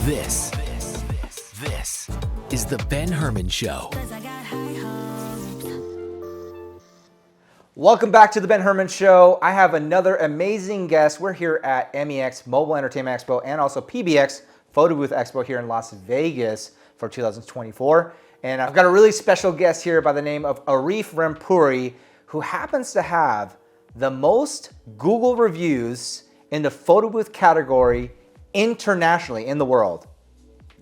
This is the Ben Herman Show. Welcome back to the Ben Herman Show. I have another amazing guest. We're here at MEX Mobile Entertainment Expo and also PBX Photo Booth Expo here in Las Vegas for 2024. And I've got a really special guest here by the name of Arif Rampuri, who happens to have the most Google reviews in the photo booth category internationally in the world.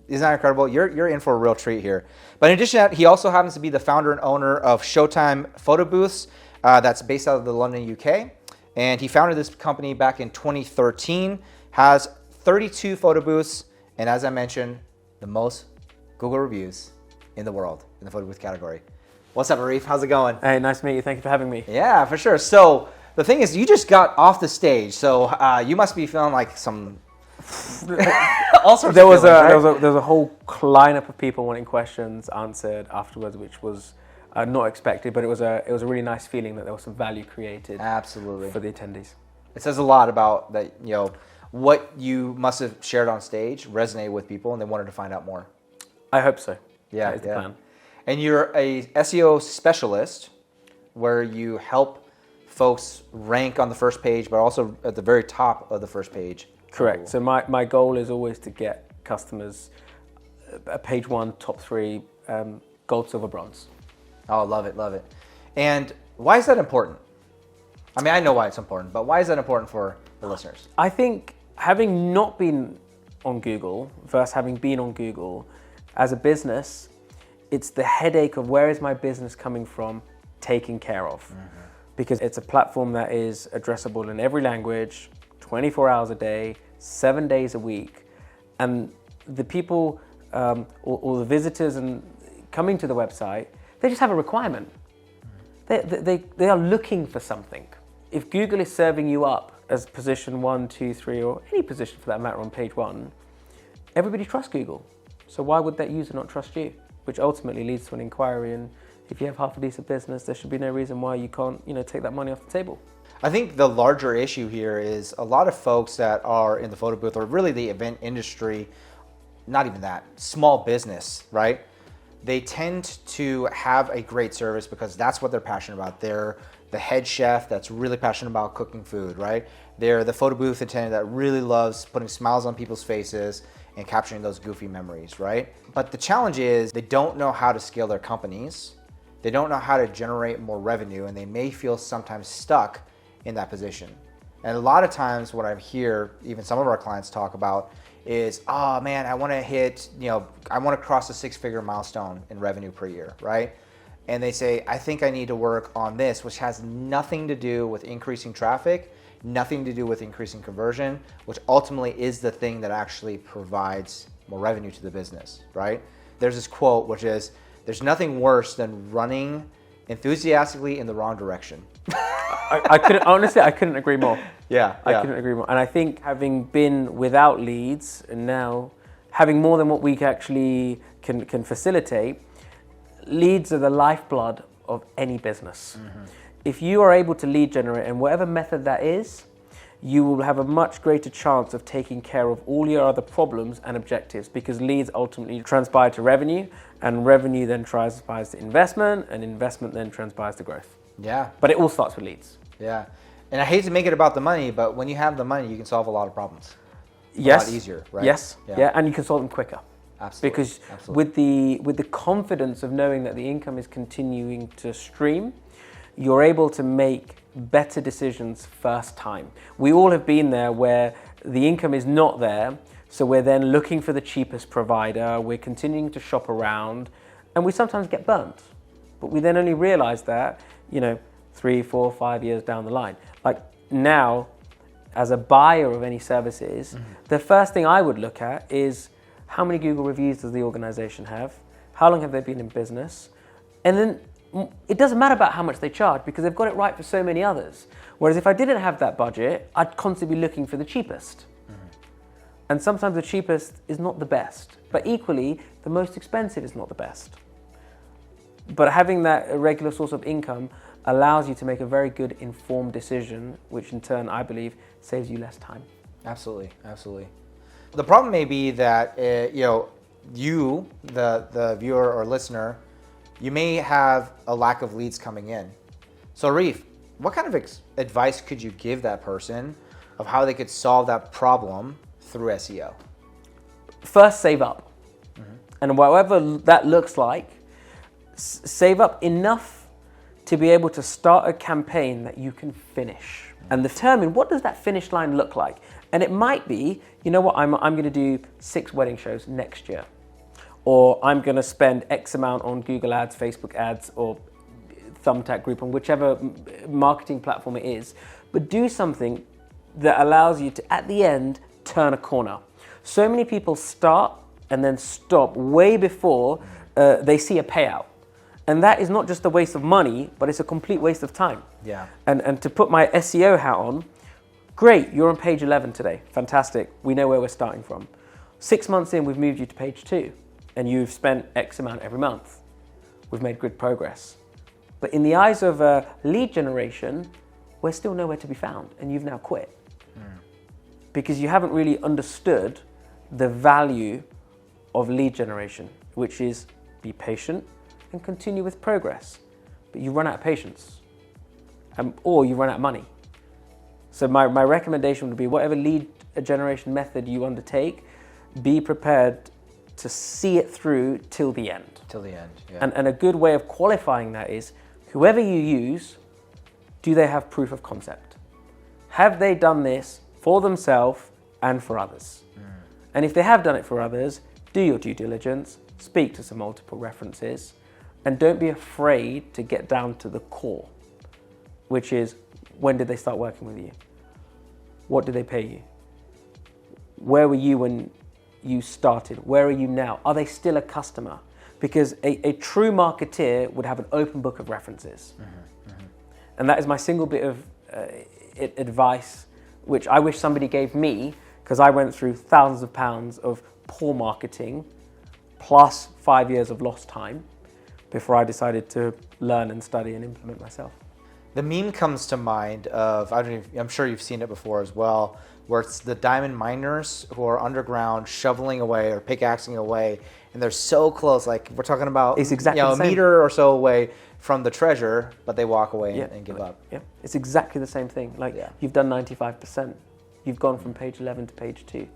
Isn't that incredible? You're in for a real treat here. But in addition to that, he also happens to be the founder and owner of Showtime Photo Booths. That's based out of the London, UK. And he founded this company back in 2013, has 32 photo booths, and as I mentioned, the most Google reviews in the world in the photo booth category. What's up, Arif? How's it going? Hey, nice to meet you. Thank you for having me. Yeah, for sure. So the thing is, you just got off the stage, so you must be feeling like some all sorts There of was feelings, right? there was a whole lineup of people wanting questions answered afterwards, which was not expected, but it was a really nice feeling that there was some value created. Absolutely. For the attendees. It says a lot about that, what you must have shared on stage resonated with people and they wanted to find out more. I hope so. Yeah, that is the plan. And you're a SEO specialist where you help folks rank on the first page, but also at the very top of the first page. Correct. So my goal is always to get customers page one, top three, gold, silver, bronze. Oh, love it, love it. And why is that important? I mean, I know why it's important, but why is that important for the listeners? I think having not been on Google versus having been on Google, as a business, it's the headache of where is my business coming from taken care of. Mm-hmm. Because it's a platform that is addressable in every language, 24 hours a day, 7 days a week. And the people or the visitors and coming to the website, they just have a requirement. They are looking for something. If Google is serving you up as position 1, 2, 3, or any position for that matter on page one, everybody trusts Google. So why would that user not trust you? Which ultimately leads to an inquiry. And if you have half a decent business, there should be no reason why you can't, take that money off the table. I think the larger issue here is a lot of folks that are in the photo booth or really the event industry, not even that, small business, right? They tend to have a great service because that's what they're passionate about. They're the head chef that's really passionate about cooking food, right? They're the photo booth attendant that really loves putting smiles on people's faces and capturing those goofy memories, right? But the challenge is they don't know how to scale their companies. They don't know how to generate more revenue, and they may feel sometimes stuck in that position. And a lot of times what I hear even some of our clients talk about is, oh man, I want to hit, I want to cross a 6-figure milestone in revenue per year, right? And they say, I think I need to work on this, which has nothing to do with increasing traffic, nothing to do with increasing conversion, which ultimately is the thing that actually provides more revenue to the business, right? There's this quote, which is, there's nothing worse than running enthusiastically in the wrong direction. I couldn't agree more. Yeah. I couldn't agree more. And I think having been without leads and now having more than what we actually can facilitate, leads are the lifeblood of any business. Mm-hmm. If you are able to lead generate in whatever method that is, you will have a much greater chance of taking care of all your other problems and objectives, because leads ultimately transpire to revenue, and revenue then transpires to investment, and investment then transpires to growth. Yeah. But it all starts with leads. Yeah. And I hate to make it about the money, but when you have the money, you can solve a lot of problems. Yes. A lot easier, right? Yes. Yeah. And you can solve them quicker. Absolutely. Because Absolutely. with the confidence of knowing that the income is continuing to stream, you're able to make better decisions first time. We all have been there where the income is not there, so we're then looking for the cheapest provider, we're continuing to shop around, and we sometimes get burnt. But we then only realize that, 3, 4, 5 years down the line. Like now, as a buyer of any services, the first thing I would look at is how many Google reviews does the organization have? How long have they been in business? And then it doesn't matter about how much they charge because they've got it right for so many others. Whereas if I didn't have that budget, I'd constantly be looking for the cheapest. And sometimes the cheapest is not the best, but equally, the most expensive is not the best. But having that regular source of income allows you to make a very good informed decision, which in turn, I believe, saves you less time. Absolutely, absolutely. The problem may be that, you, the viewer or listener, you may have a lack of leads coming in. So Arif, what kind of advice could you give that person of how they could solve that problem through SEO? First, save up. And whatever that looks like, save up enough to be able to start a campaign that you can finish. And determine, what does that finish line look like? And it might be, you know what, I'm going to do 6 wedding shows next year. Or I'm going to spend X amount on Google ads, Facebook ads, or Thumbtack group, on whichever marketing platform it is. But do something that allows you to, at the end, turn a corner. So many people start and then stop way before they see a payout. And that is not just a waste of money, but it's a complete waste of time. Yeah. And to put my SEO hat on, great, you're on page 11 today. Fantastic. We know where we're starting from. 6 months in, we've moved you to page 2, and you've spent X amount every month. We've made good progress. But in the eyes of lead generation, we're still nowhere to be found, and you've now quit. Because you haven't really understood the value of lead generation, which is be patient and continue with progress. But you run out of patience, or you run out of money. So my recommendation would be, whatever lead generation method you undertake, be prepared to see it through till the end. Till the end, yeah. And a good way of qualifying that is, whoever you use, do they have proof of concept? Have they done this for themselves and for others? And if they have done it for others, do your due diligence, speak to some multiple references, and don't be afraid to get down to the core, which is, when did they start working with you? What did they pay you? Where were you when you started? Where are you now? Are they still a customer? Because a true marketeer would have an open book of references. And that is my single bit of advice, which I wish somebody gave me, because I went through thousands of pounds of poor marketing, plus 5 years of lost time, before I decided to learn and study and implement myself. The meme comes to mind of, I'm sure you've seen it before as well, where it's the diamond miners who are underground shoveling away or pickaxing away, and they're so close, like we're talking about, it's exactly a meter or so away from the treasure, but they walk away and give up. Yeah, it's exactly the same thing. You've done 95%. You've gone from page 11 to page 2.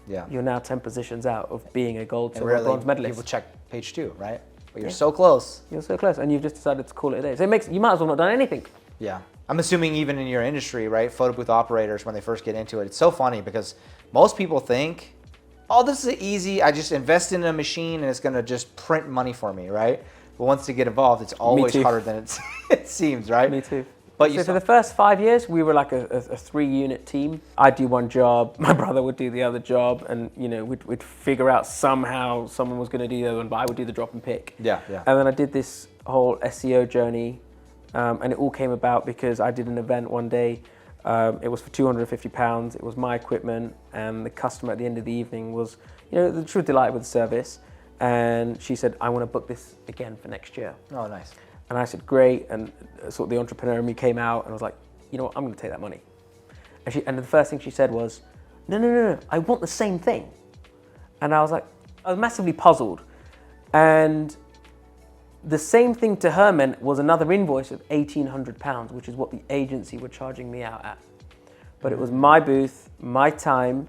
Yeah. You're now 10 positions out of being a gold, silver, bronze medalist. People check page 2, right? But you're so close. You're so close, and you've just decided to call it a day. So you might as well not done anything. Yeah. I'm assuming even in your industry, right, photo booth operators, when they first get into it, it's so funny because most people think, oh, this is easy. I just invest in a machine and it's going to just print money for me, right? But once they get involved, it's always harder than it seems, right? Me too. But so for the first 5 years, we were like a 3-unit team. I'd do one job, my brother would do the other job, and we'd figure out somehow someone was going to do the other one, but I would do the drop and pick. Yeah. And then I did this whole SEO journey, and it all came about because I did an event one day. It was for £250. It was my equipment, and the customer at the end of the evening was, the true delight with the service. And she said, I want to book this again for next year. Oh, nice. And I said, great. And sort of the entrepreneur in me came out, and I was like, you know what, I'm going to take that money. And the first thing she said was, no, I want the same thing. And I was massively puzzled. And the same thing to her meant was another invoice of £1,800, which is what the agency were charging me out at. But it was my booth, my time,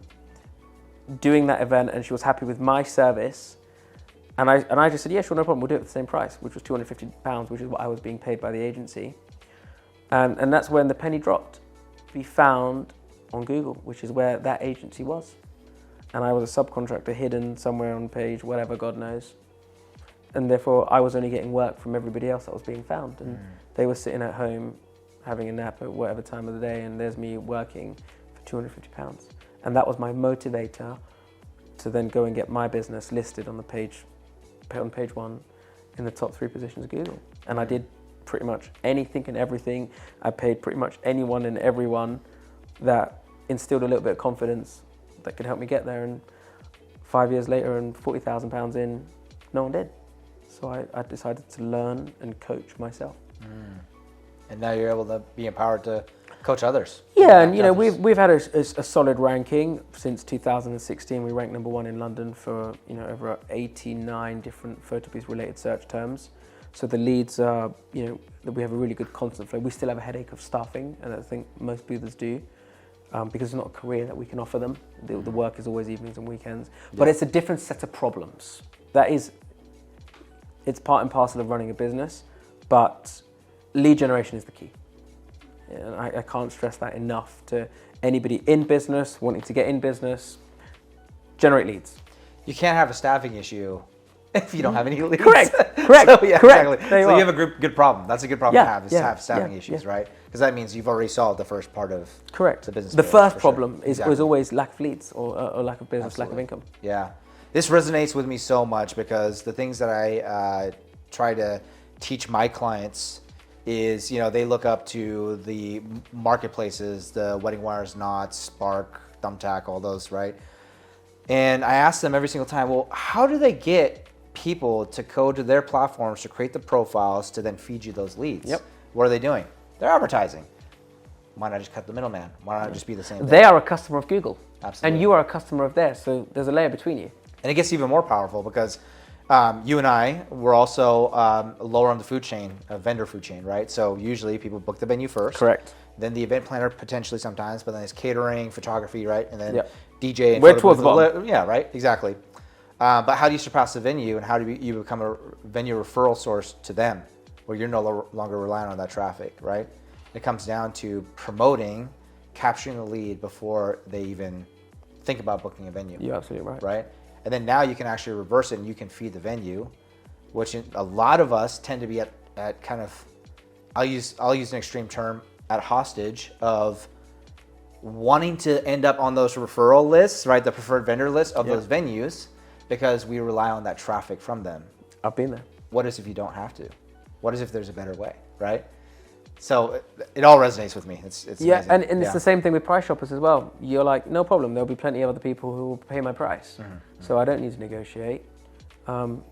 doing that event, and she was happy with my service. And I just said, yeah, sure, no problem, we'll do it for the same price, which was £250, which is what I was being paid by the agency. And that's when the penny dropped. Be found on Google, which is where that agency was. And I was a subcontractor hidden somewhere on page, whatever, God knows. And therefore, I was only getting work from everybody else that was being found. And they were sitting at home having a nap at whatever time of the day, and there's me working for £250. And that was my motivator to then go and get my business listed on page 1 in the top 3 positions of Google. And I did pretty much anything and everything. I paid pretty much anyone and everyone that instilled a little bit of confidence that could help me get there. And 5 years later and £40,000 in, no one did. So I decided to learn and coach myself. And now you're able to be empowered to coach others. Yeah, and you know, we've had a solid ranking since 2016. We ranked number 1 in London for, you know, over 89 different PhotoBooth related search terms. So the leads are, you know, that we have a really good constant flow. We still have a headache of staffing, and I think most boothers do, because it's not a career that we can offer them. The work is always evenings and weekends, but it's a different set of problems. It's part and parcel of running a business, but lead generation is the key. And I can't stress that enough to anybody in business, wanting to get in business. Generate leads. You can't have a staffing issue if you don't have any leads. Correct. So, yeah, Correct. Exactly. There you So are. you have a good problem. That's a good problem to have, is to have staffing yeah, issues, yeah. right? Because that means you've already solved the first part of Correct. the business. The failure, first for sure. problem is Exactly. always lack of leads or lack of business, Absolutely. lack of income. Yeah. This resonates with me so much because the things that I try to teach my clients is, you know, they look up to the marketplaces, the Wedding Wires, Knots, Spark, Thumbtack, all those, right? And I ask them every single time, well, how do they get people to code to their platforms to create the profiles to then feed you those leads? Yep. What are they doing? They're advertising. Why not just cut the middleman? Why not just be the same thing? They are a customer of Google. Absolutely. And you are a customer of theirs, so there's a layer between you. And it gets even more powerful because you and I were also lower on the food chain, vendor food chain, right? So usually people book the venue first. Correct. Then the event planner potentially sometimes, but then it's catering, photography, right? And then Yep. DJ and We're photo towards the booth. bottom. Yeah, right, exactly. But how do you surpass the venue and how do you become a venue referral source to them where you're no longer relying on that traffic, right? It comes down to promoting, capturing the lead before they even think about booking a venue. You're absolutely right. Right? And then now you can actually reverse it and you can feed the venue, which a lot of us tend to be at kind of, I'll use an extreme term, at hostage of wanting to end up on those referral lists, right? The preferred vendor list of those venues because we rely on that traffic from them. I've been there. What if you don't have to? What if there's a better way, right? So it all resonates with me. It's Yeah, amazing. and it's the same thing with price shoppers as well. You're like, no problem, there'll be plenty of other people who will pay my price. So I don't need to negotiate. And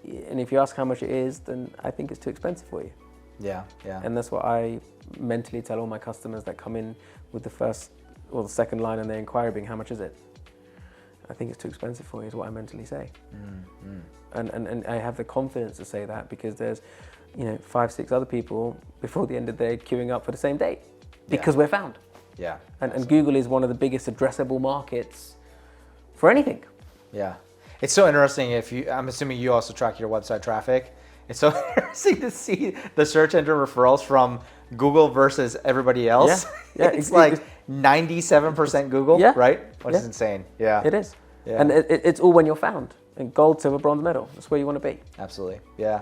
if you ask how much it is, then I think it's too expensive for you. Yeah. And that's what I mentally tell all my customers that come in with the first or the second line and they're inquiring, how much is it? I think it's too expensive for you is what I mentally say. And I have the confidence to say that because there's, 5-6 other people before the end of the day queuing up for the same date because we're found. Yeah. And Google is one of the biggest addressable markets for anything. Yeah. It's so interesting I'm assuming you also track your website traffic. It's so interesting to see the search engine referrals from Google versus everybody else. Yeah. It's like 97% Google, right? Which is insane. Yeah. It is. Yeah. And it's all when you're found. And gold, silver, bronze, medal. That's where you want to be. Absolutely. Yeah.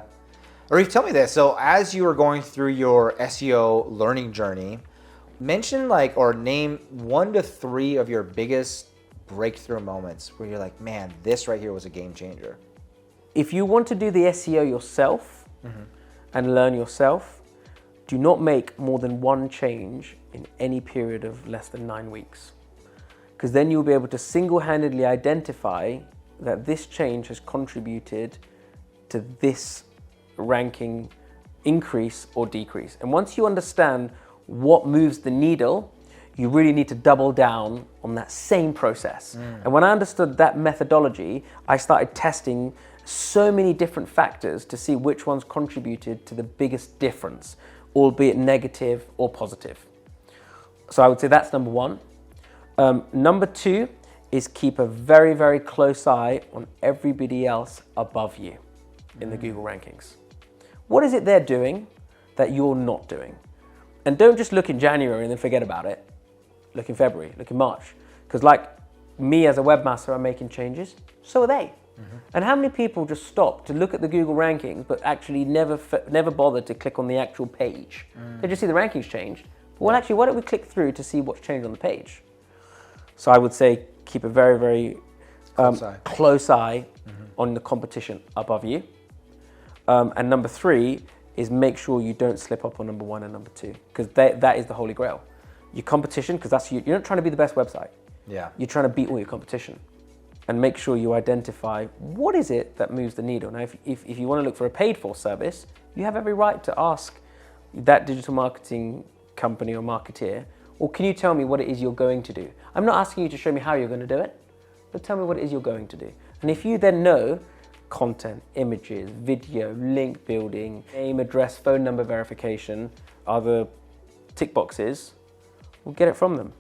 Arif, tell me this. So as you were going through your SEO learning journey, mention or name 1 to 3 of your biggest breakthrough moments where you're like, man, this right here was a game changer. If you want to do the SEO yourself and learn yourself, do not make more than 1 change in any period of less than 9 weeks. Because then you'll be able to single-handedly identify that this change has contributed to this ranking increase or decrease. And once you understand what moves the needle, you really need to double down on that same process. And when I understood that methodology, I started testing so many different factors to see which ones contributed to the biggest difference, albeit negative or positive. So I would say that's number 1. Number 2 is keep a very, very close eye on everybody else above you in the Google rankings. What is it they're doing that you're not doing? And don't just look in January and then forget about it. Look in February, look in March. Because like me as a webmaster, I'm making changes, so are they. And how many people just stop to look at the Google rankings but actually never bother to click on the actual page? They just see the rankings changed. Well, actually, why don't we click through to see what's changed on the page? So I would say keep a very, very close eye on the competition above you. And number 3 is make sure you don't slip up on number 1 and number 2, because that is the holy grail. Your competition, because that's you're not trying to be the best website. Yeah. You're trying to beat all your competition. And make sure you identify what is it that moves the needle. Now, if you want to look for a paid for service, you have every right to ask that digital marketing company or marketeer, or can you tell me what it is you're going to do? I'm not asking you to show me how you're going to do it, but tell me what it is you're going to do. And if you then know content, images, video, link building, name, address, phone number verification are the tick boxes, we'll get it from them.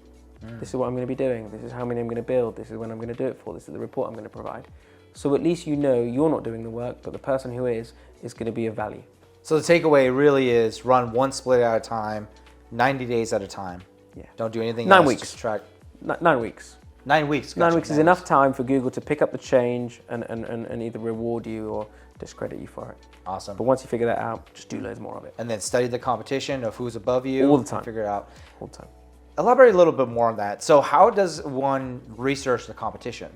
This is what I'm going to be doing. This is how many I'm going to build. This is when I'm going to do it for. This is the report I'm going to provide. So at least you know you're not doing the work, but the person who is going to be of value. So the takeaway really is run one split at a time, 90 days at a time. Yeah. Don't do anything 9 else. weeks. Just track. 9 weeks. 9 weeks. Gotcha. 9 weeks is enough time for Google to pick up the change and either reward you or discredit you for it. Awesome. But once you figure that out, just do loads more of it. And then study the competition of who's above you. All the time. Figure it out. All the time. Elaborate a little bit more on that. So how does one research the competition?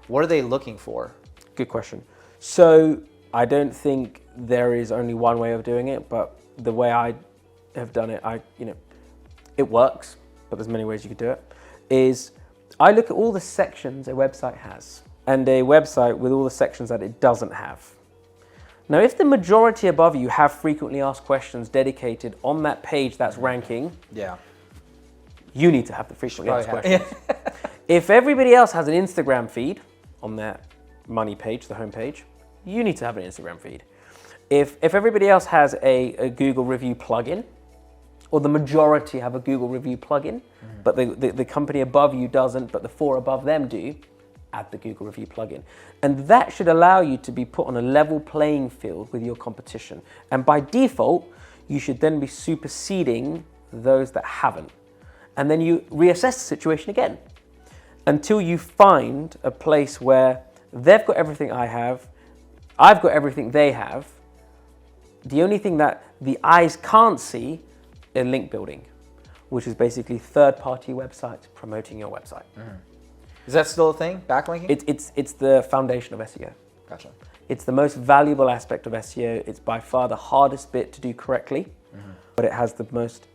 What are they looking for? Good question. So I don't think there is only one way of doing it, but the way I have done it, it works, but there's many ways you could do it, is I look at all the sections a website has and a website with all the sections that it doesn't have. Now, if the majority above you have frequently asked questions dedicated on that page that's ranking, Yeah. you need to have the frequently asked Probably questions. If everybody else has an Instagram feed on their money page, the home page, you need to have an Instagram feed. If everybody else has a Google review plugin, or the majority have a Google review plugin, but the company above you doesn't, but the 4 above them do, add the Google review plugin. And that should allow you to be put on a level playing field with your competition. And by default, you should then be superseding those that haven't. And then you reassess the situation again until you find a place where they've got everything I have, I've got everything they have. The only thing that the eyes can't see is link building, which is basically third-party websites promoting your website. Is that still a thing? Backlinking? It's the foundation of SEO. Gotcha. It's the most valuable aspect of SEO. It's by far the hardest bit to do correctly, but it has the most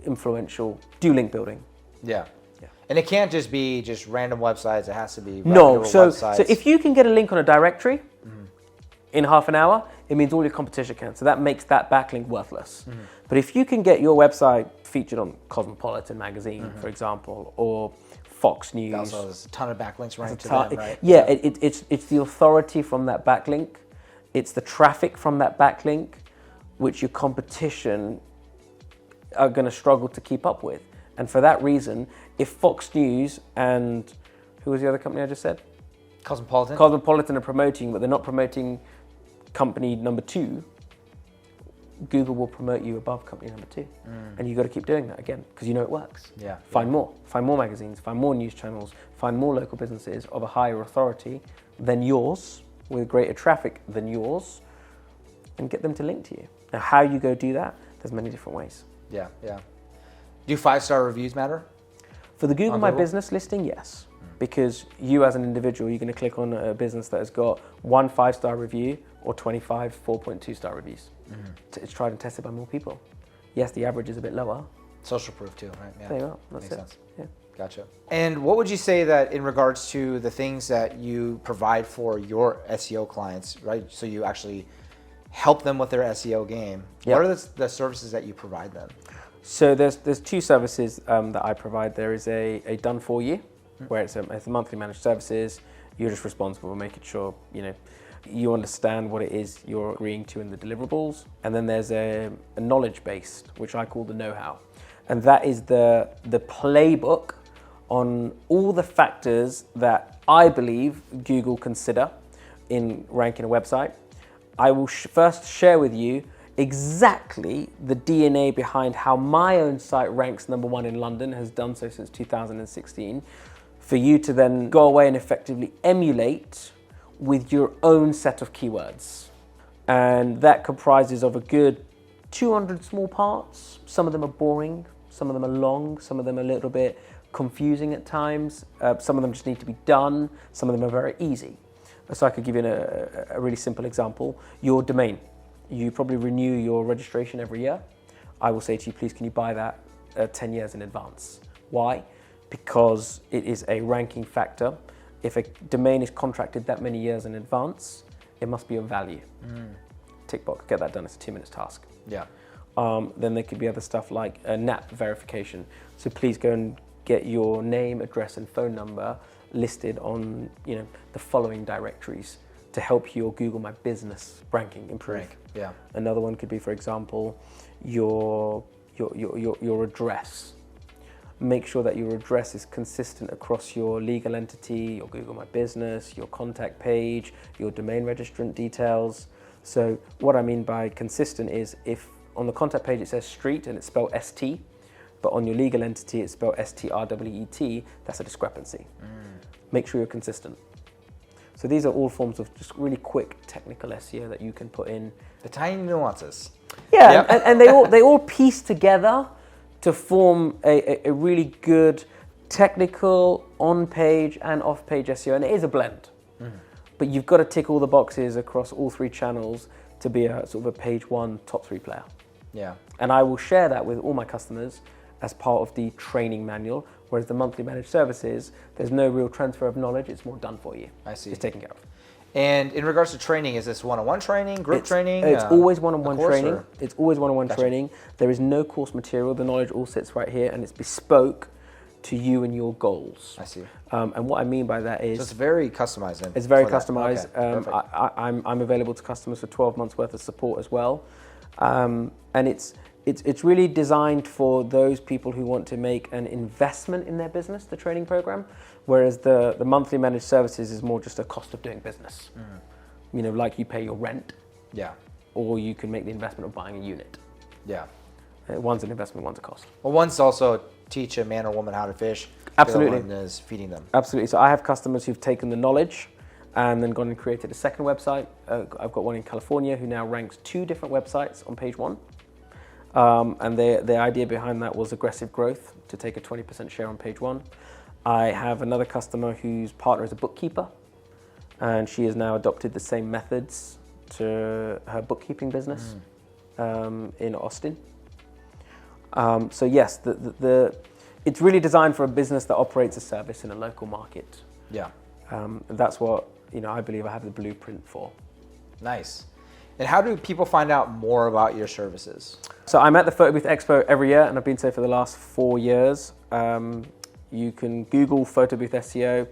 influential link building. Yeah. And it can't just be just random websites. It has to be No, reputable so websites. if you can get a link on a directory in half an hour, it means all your competition can. So that makes that backlink worthless. But if you can get your website featured on Cosmopolitan magazine, for example, or Fox News. Also, there's a ton of backlinks running to them, right? Yeah, it's the authority from that backlink. It's the traffic from that backlink, which your competition are going to struggle to keep up with. And for that reason, if Fox News and who was the other company I just said? Cosmopolitan are promoting, but they're not promoting company number 2, Google will promote you above company number 2. And you've got to keep doing that again, because you know it works. Yeah. Find more magazines, find more news channels, find more local businesses of a higher authority than yours, with greater traffic than yours, and get them to link to you. Now, how you go do that, there's many different ways. Yeah. Do 5-star reviews matter? For the Google My Business listing, yes. Because you as an individual, you're going to click on a business that has got 1 5-star review or 25 4.2-star reviews. It's tried and tested by more people. Yes, the average is a bit lower. Social proof too, right? Yeah. There you go. That's Makes it. sense. Yeah. Gotcha. And what would you say that in regards to the things that you provide for your SEO clients, right? So you actually help them with their SEO game. Yep. What are the services that you provide them? So there's 2 services that I provide. There is a done for you, where it's a monthly managed services. You're just responsible for making sure you understand what it is you're agreeing to in the deliverables. And then there's a knowledge based, which I call the know-how, and that is the playbook on all the factors that I believe Google consider in ranking a website. I will first share with you exactly the DNA behind how my own site ranks number 1 in London, has done so since 2016, for you to then go away and effectively emulate with your own set of keywords. And that comprises of a good 200 small parts. Some of them are boring, some of them are long, some of them are a little bit confusing at times, some of them just need to be done, some of them are very easy. So I could give you a really simple example. Your domain. You probably renew your registration every year. I will say to you, please, can you buy that 10 years in advance? Why? Because it is a ranking factor. If a domain is contracted that many years in advance, it must be of value. Tick box, get that done. It's a 2 minutes task. Yeah. Then there could be other stuff like NAP verification. So please go and get your name, address, and phone number listed on the following directories to help your Google My Business ranking improve. Yeah. Another one could be, for example, your address. Make sure that your address is consistent across your legal entity, your Google My Business, your contact page, your domain registrant details. So what I mean by consistent is if on the contact page it says street and it's spelled ST, but on your legal entity it's spelled STREET, that's a discrepancy. Make sure you're consistent. So these are all forms of just really quick technical SEO that you can put in. The tiny nuances. Yeah, yep. and they all piece together to form a really good technical on-page and off-page SEO, and it is a blend. But you've got to tick all the boxes across all three channels to be a sort of a page one top 3 player. Yeah. And I will share that with all my customers as part of the training manual, whereas the monthly managed services, there's no real transfer of knowledge, it's more done for you. I see. It's taken care of. And in regards to training, is this one-on-one training, group training? It's always one-on-one training. Or? It's always one-on-one training. There is no course material. The knowledge all sits right here, and it's bespoke to you and your goals. I see. And what I mean by that is... So it's very customized then? It's very customized. Okay, I'm available to customers for 12 months worth of support as well. And it's really designed for those people who want to make an investment in their business, the training program, whereas the monthly managed services is more just a cost of doing business. Like you pay your rent. Yeah. Or you can make the investment of buying a unit. Yeah. One's an investment, one's a cost. Well, one's also teach a man or woman how to fish. Absolutely. The other one is feeding them. Absolutely. So I have customers who've taken the knowledge and then gone and created a second website. I've got one in California who now ranks 2 different websites on page 1. And the idea behind that was aggressive growth, to take a 20% share on page 1. I have another customer whose partner is a bookkeeper, and she has now adopted the same methods to her bookkeeping business in Austin. So yes, it's really designed for a business that operates a service in a local market. Yeah. That's what I believe I have the blueprint for. Nice. And how do people find out more about your services? So I'm at the Photo Booth Expo every year, and I've been so for the last 4 years. You can Google Photo Booth SEO.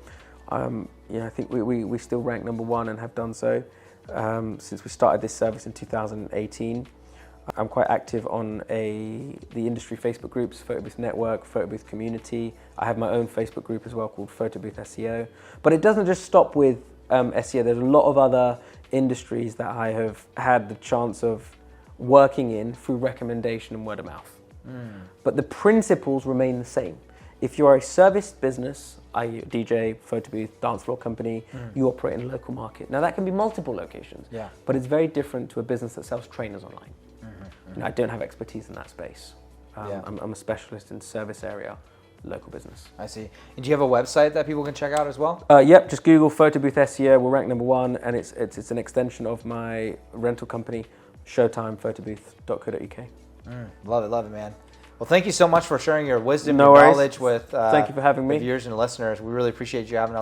I think we still rank number 1 and have done so since we started this service in 2018. I'm quite active on the industry Facebook groups, Photo Booth Network, Photo Booth Community. I have my own Facebook group as well called Photo Booth SEO. But it doesn't just stop with SEO. There's a lot of other industries that I have had the chance of working in through recommendation and word of mouth. But the principles remain the same. If you're a service business, i.e. DJ, photo booth, dance floor company, you operate in a local market. Now that can be multiple locations, but it's very different to a business that sells trainers online. I don't have expertise in that space. I'm a specialist in service area, local business. I see. And do you have a website that people can check out as well? Yep, just Google Photo Booth SEO. We'll rank number 1, and it's an extension of my rental company, showtimephotoBooth.co.uk. Love it, man. Well, thank you so much for sharing your wisdom and knowledge with thank you for having me. Viewers and listeners. We really appreciate you having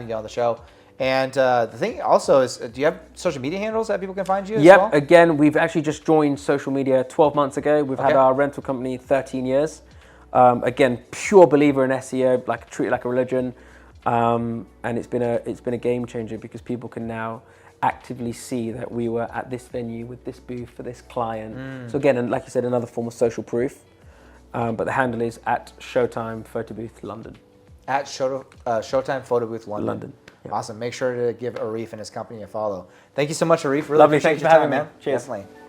you on the show. And the thing also is, do you have social media handles that people can find you as well? Again, we've actually just joined social media 12 months ago. We've had our rental company 13 years. Again, pure believer in SEO, treat it like a religion. And it's been a game changer because people can now actively see that we were at this venue with this booth for this client. So again, and like you said, another form of social proof. But the handle is at Showtime Photo Booth London. At Showtime Photo Booth London. Yeah. Awesome. Make sure to give Arif and his company a follow. Thank you so much, Arif. Really Lovely. appreciate Thanks your for time, having me. man. Cheers. Definitely.